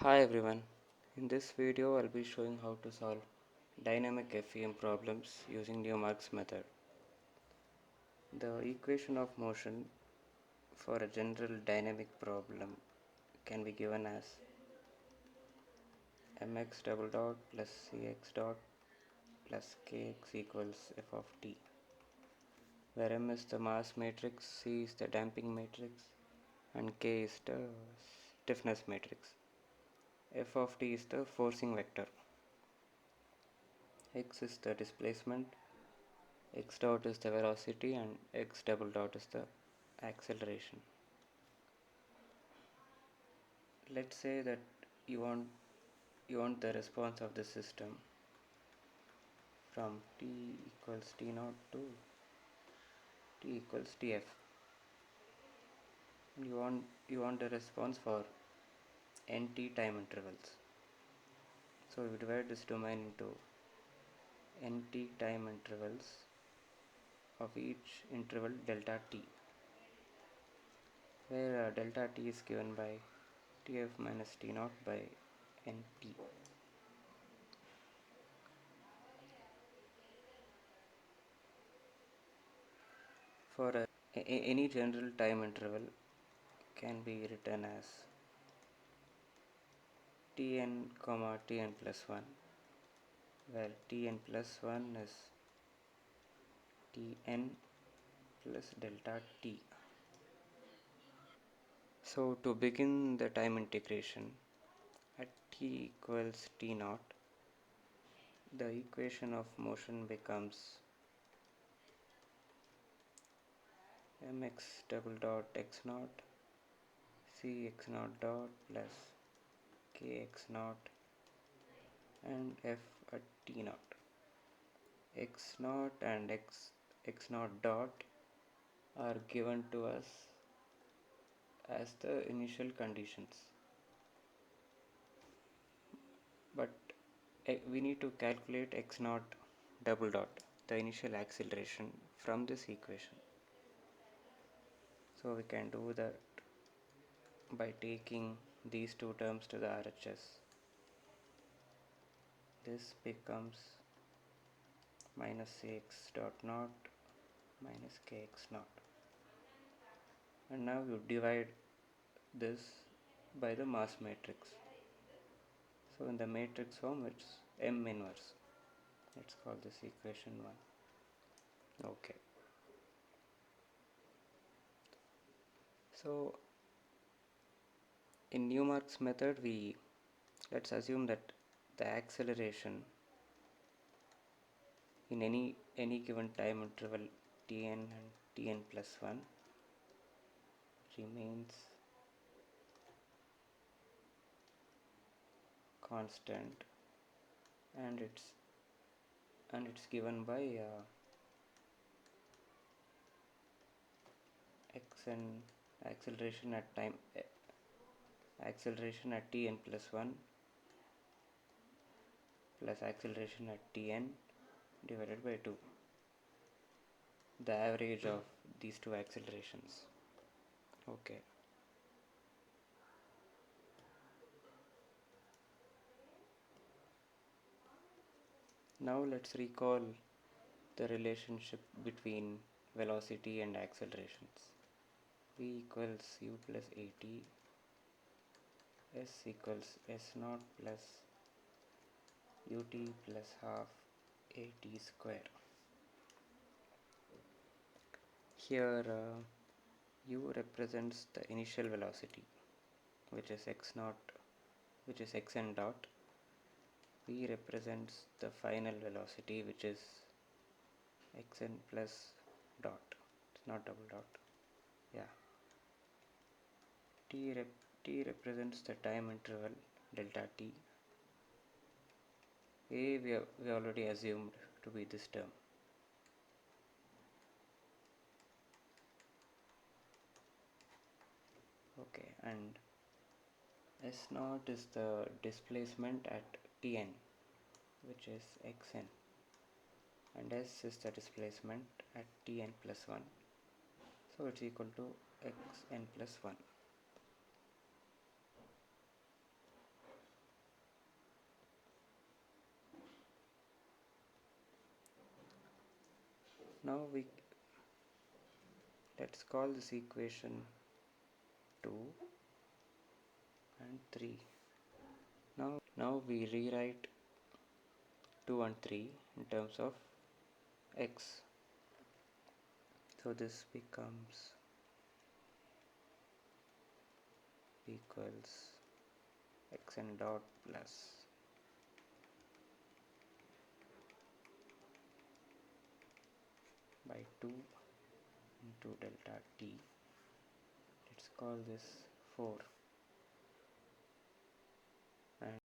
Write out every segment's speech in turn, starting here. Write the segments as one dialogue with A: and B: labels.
A: Hi everyone, in this video I'll be showing how to solve dynamic FEM problems using Newmark's method. The equation of motion for a general dynamic problem can be given as mx double dot plus cx dot plus kx equals f of t, where m is the mass matrix, c is the damping matrix, and k is the stiffness matrix. F of t is the forcing vector, x is the displacement, x dot is the velocity, and x double dot is the acceleration. Let's say that you want the response of the system from t equals t naught to t equals tf. You want the response for nt time intervals. So we divide this domain into nt time intervals of each interval delta t, where delta t is given by tf minus t naught by nt. For any general time interval can be written as tn comma tn plus 1, where tn plus 1 is tn plus delta t. So to begin the time integration at t equals t naught, the equation of motion becomes mx double dot x naught c x naught dot plus k x naught and f at t naught. X naught and x naught dot are given to us as the initial conditions, but we need to calculate x naught double dot, the initial acceleration, from this equation. So we can do that by taking these two terms to the RHS. This becomes minus cx dot naught minus kx naught, and now you divide this by the mass matrix. So in the matrix form it's M inverse. Let's call this equation 1. Okay. So in Newmark's method, let's assume that the acceleration in any given time interval tn and tn plus 1 remains constant, and it's given by x and acceleration at tn plus 1 plus acceleration at tn divided by 2, the average of these two accelerations. Okay. Now let's recall the relationship between velocity and accelerations. V equals u plus at, s equals s naught plus ut plus half at square. Here u represents the initial velocity, which is x naught, which is xn dot. V represents the final velocity, which is xn plus dot. It's not double dot. Yeah. T represents the time interval delta t. A we already assumed to be this term. Okay, and S naught is the displacement at Tn, which is xn, and S is the displacement at Tn plus 1, so it's equal to xn plus 1. Now let's call this equation 2 and 3. Now we rewrite 2 and 3 in terms of x. So this becomes equals xn dot plus by 2 into delta t. Let's call this 4 and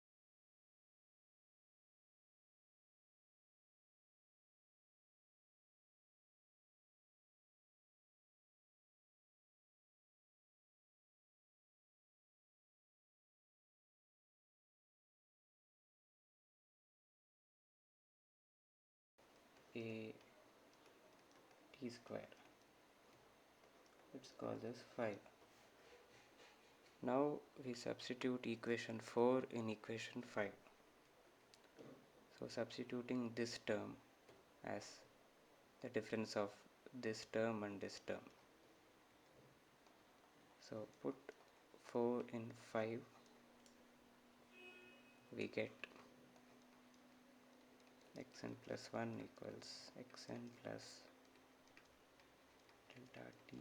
A: a t square. Let's call this 5. Now we substitute equation 4 in equation 5. So substituting this term as the difference of this term and this term. So put 4 in 5, we get xn plus 1 equals xn plus delta t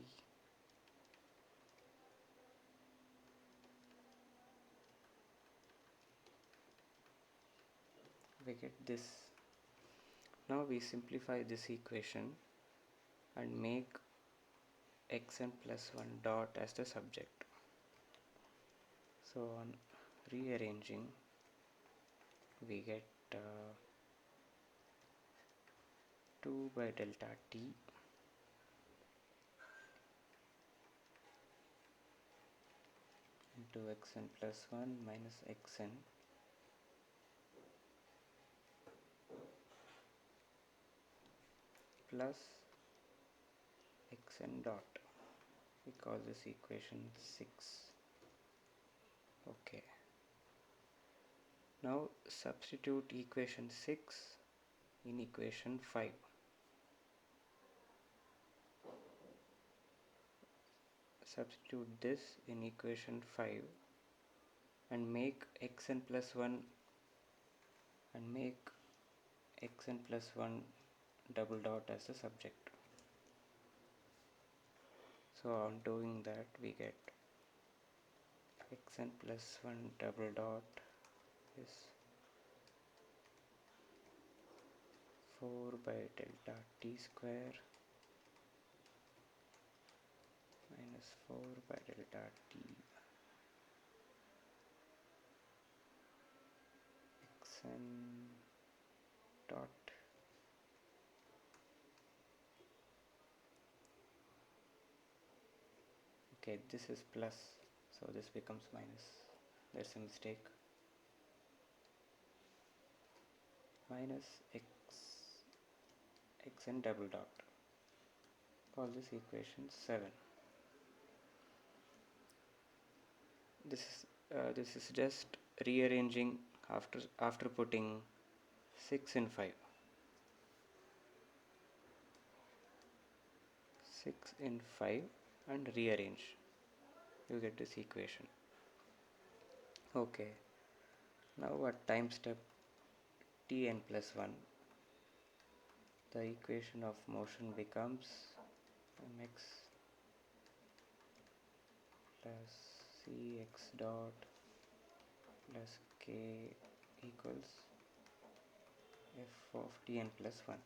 A: we get this. Now we simplify this equation and make xn plus 1 dot as the subject. So on rearranging, we get 2 by delta t into xn plus 1 minus xn plus xn dot. We call this equation 6. Okay. Now substitute equation 6 in equation 5. Substitute this in equation 5 and make xn plus 1 double dot as the subject. So on doing that, we get xn plus 1 double dot is 4 by delta t square minus 4 by delta t xn dot. Okay, this is plus, so this becomes minus. There's a mistake. Minus xn double dot. Call this equation 7. This is just rearranging after putting 6 in 5. 6 in 5 and rearrange. You get this equation. Okay. Now at time step tn plus 1, the equation of motion becomes mx plus cx dot plus k equals f of tn plus 1.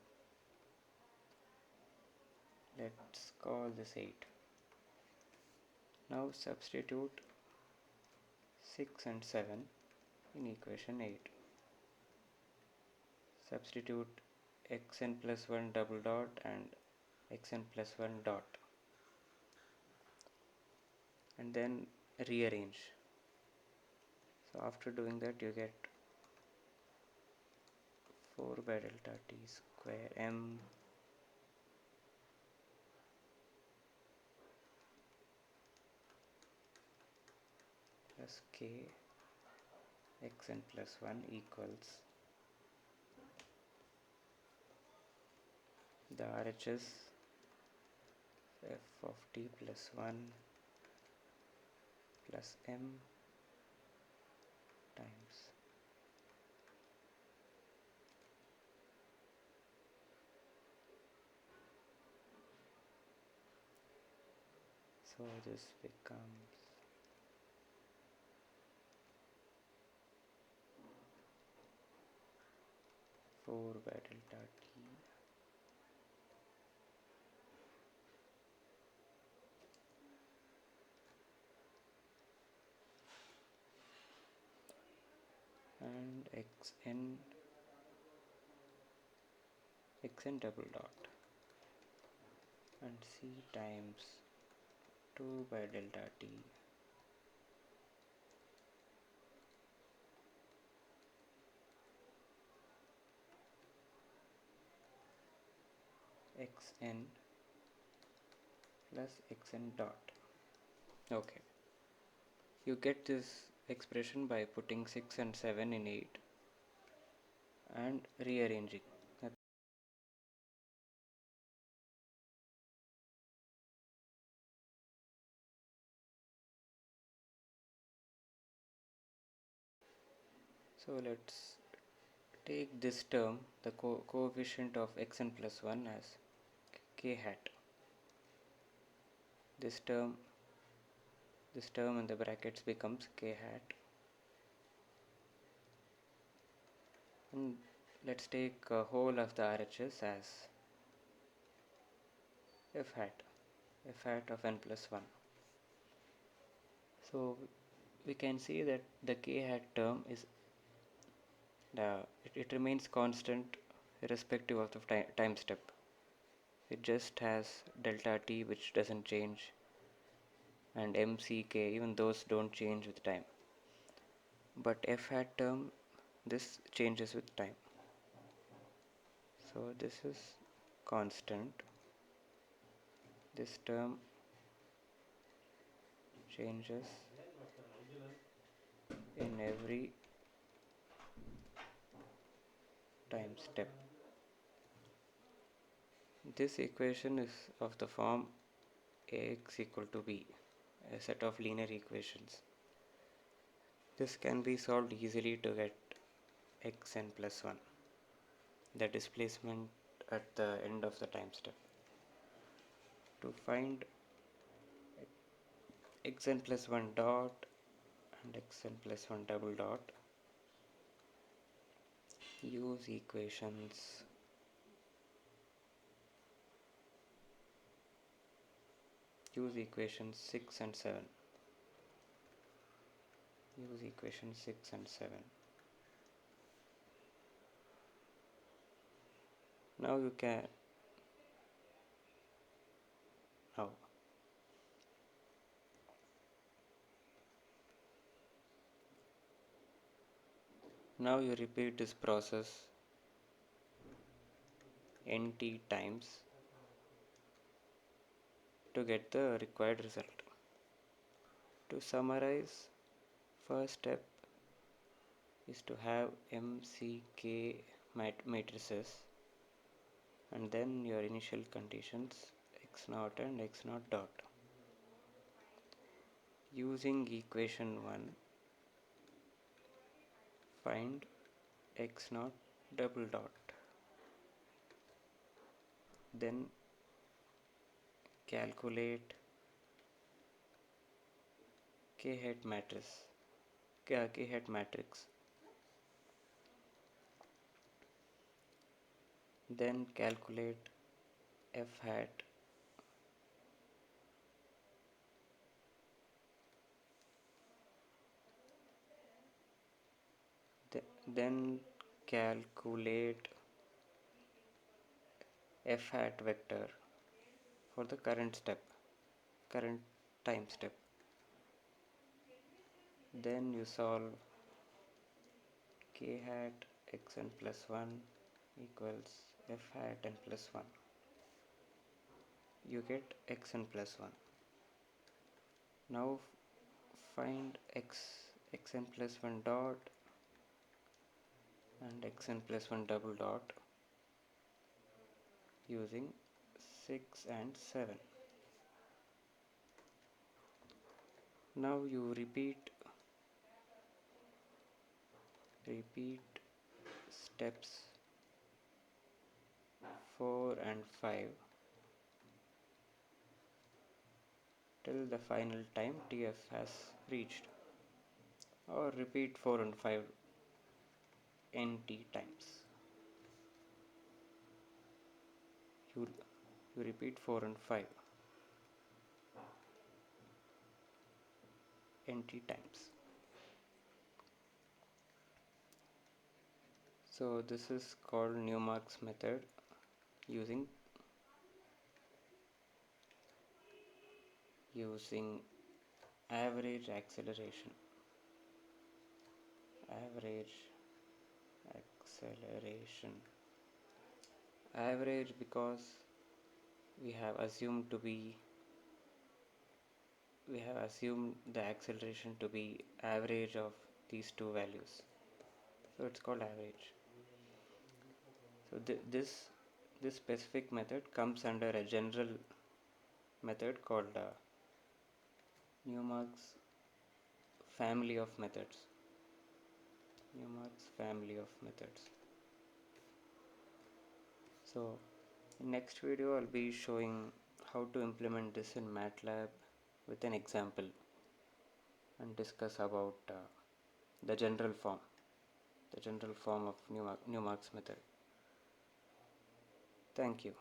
A: Let's call this 8. Now substitute 6 and 7 in equation 8. Substitute xn plus 1 double dot and xn plus 1 dot and then rearrange. So after doing that, you get 4 by delta t square m plus k xn plus 1 equals the RHS f of t plus 1 plus m times, so this becomes 4 by delta t and xn double dot and c times 2 by delta t xn plus xn dot. Okay, you get this expression by putting 6 and 7 in 8 and rearranging. So let's take this term, the coefficient of xn plus 1, as k hat. This term in the brackets becomes k hat, and let's take a whole of the RHS as f hat of n plus 1. So we can see that the k hat term is it remains constant irrespective of the time step. It just has delta t, which doesn't change, and mck, even those don't change with time. But f hat term, this changes with time. So this is constant. This term changes in every time step. This equation is of the form ax equal to b, a set of linear equations. This can be solved easily to get xn plus 1, the displacement at the end of the time step. To find xn plus 1 dot and xn plus 1 double dot, use equations 6 and 7. Use equations 6 and 7. Now you can now you repeat this process nt times to get the required result. To summarize, first step is to have MCK matrices, and then your initial conditions x0 and x0 dot. Using equation 1, find x0 double dot, then calculate k hat matrix, then calculate f hat, then calculate f hat vector for the current time step. Then you solve k hat xn plus 1 equals f hat n plus 1. You get xn plus 1. Now find xn plus 1 dot and xn plus 1 double dot using 6 and 7. Now you repeat steps 4 and 5 till the final time TF has reached, or repeat 4 and 5 nt times. You repeat 4 and 5 nt times. So this is called Newmark's method using average acceleration. Average acceleration. Average because we have assumed the acceleration to be average of these two values. So it's called average. So this specific method comes under a general method called Newmark's family of methods. Newmark's family of methods. So in next video I'll be showing how to implement this in MATLAB with an example and discuss about the general form of Newmark's method. Thank you.